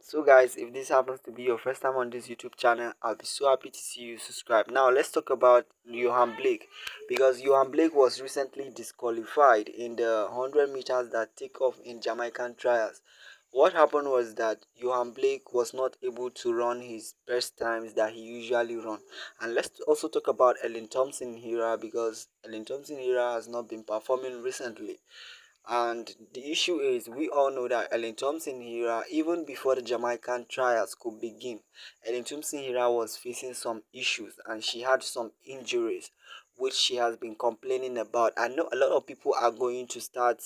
So guys, if this happens to be your first time on this YouTube channel, I'll be so happy to see you subscribe. Now let's talk about Yohan Blake, because Yohan Blake was recently disqualified in the 100 meters that take off in Jamaican trials. What happened was that Yohan Blake was not able to run his best times that he usually run. And let's also talk about Elaine Thomson here, because Elaine Thomson here has not been performing recently. And the issue is, we all know that Elaine Thompson Hira, even before the Jamaican trials could begin, Elaine Thompson Hira was facing some issues and she had some injuries, which she has been complaining about. I know a lot of people are going to start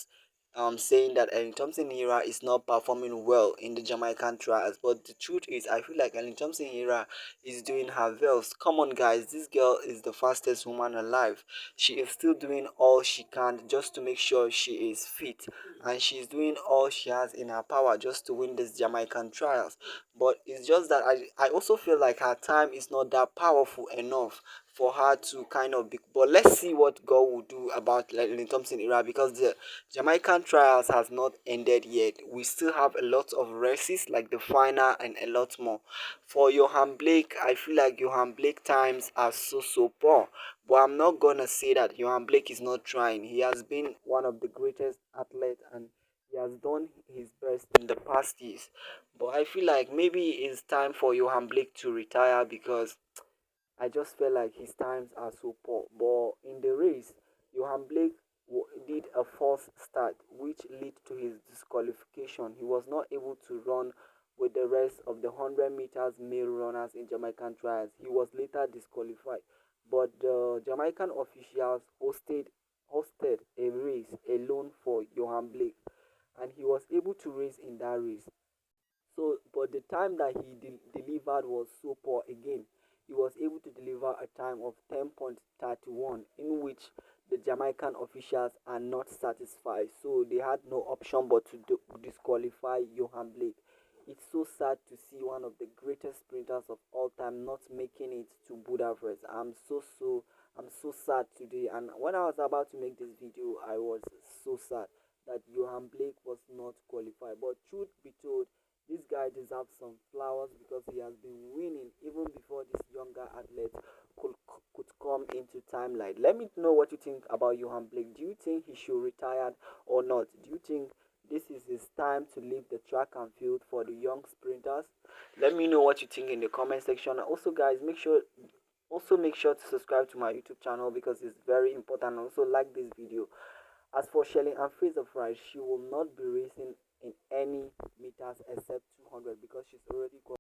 saying that Ellen Thompson Hira is not performing well in the Jamaican trials, but the truth is, I feel like Ellen Thompson Hira is doing her best. Come on, guys, this girl is the fastest woman alive. She is still doing all she can just to make sure she is fit, and she's doing all she has in her power just to win this Jamaican trials. But it's just that I also feel like her time is not that powerful enough for her to kind of be. But let's see what God will do about Ellen Thompson era, because the Jamaican trials has not ended yet. We still have a lot of races like the final and a lot more. For Yohan Blake, I feel like Yohan Blake times are so poor. But I'm not gonna say that Yohan Blake is not trying. He has been one of the greatest athletes and he has done his best in the past years. But I feel like maybe it's time for Yohan Blake to retire, because I just felt like his times are so poor. But in the race, Yohan Blake did a false start, which led to his disqualification. He was not able to run with the rest of the 100 meters male runners in Jamaican trials. He was later disqualified. But the Jamaican officials hosted a race alone for Yohan Blake, and he was able to race in that race. So, but the time that he delivered was so poor again. He was able to deliver a time of 10.31, in which the Jamaican officials are not satisfied. So they had no option but to disqualify Yohan Blake. It's so sad to see one of the greatest sprinters of all time not making it to Budapest. I'm so sad today. And when I was about to make this video, I was so sad that Yohan Blake was not qualified. But truth be told, this guy deserves some flowers because he has been winning even before this younger athlete could could come into timeline. Let me know what you think about Yohan Blake. Do you think he should retire or not? Do you think this is his time to leave the track and field for the young sprinters? Let me know what you think in the comment section. Also, guys, make sure to subscribe to my YouTube channel because it's very important. Also, like this video. As for Shelly and Fraser Price, she will not be racing in any meters except 200 because she's already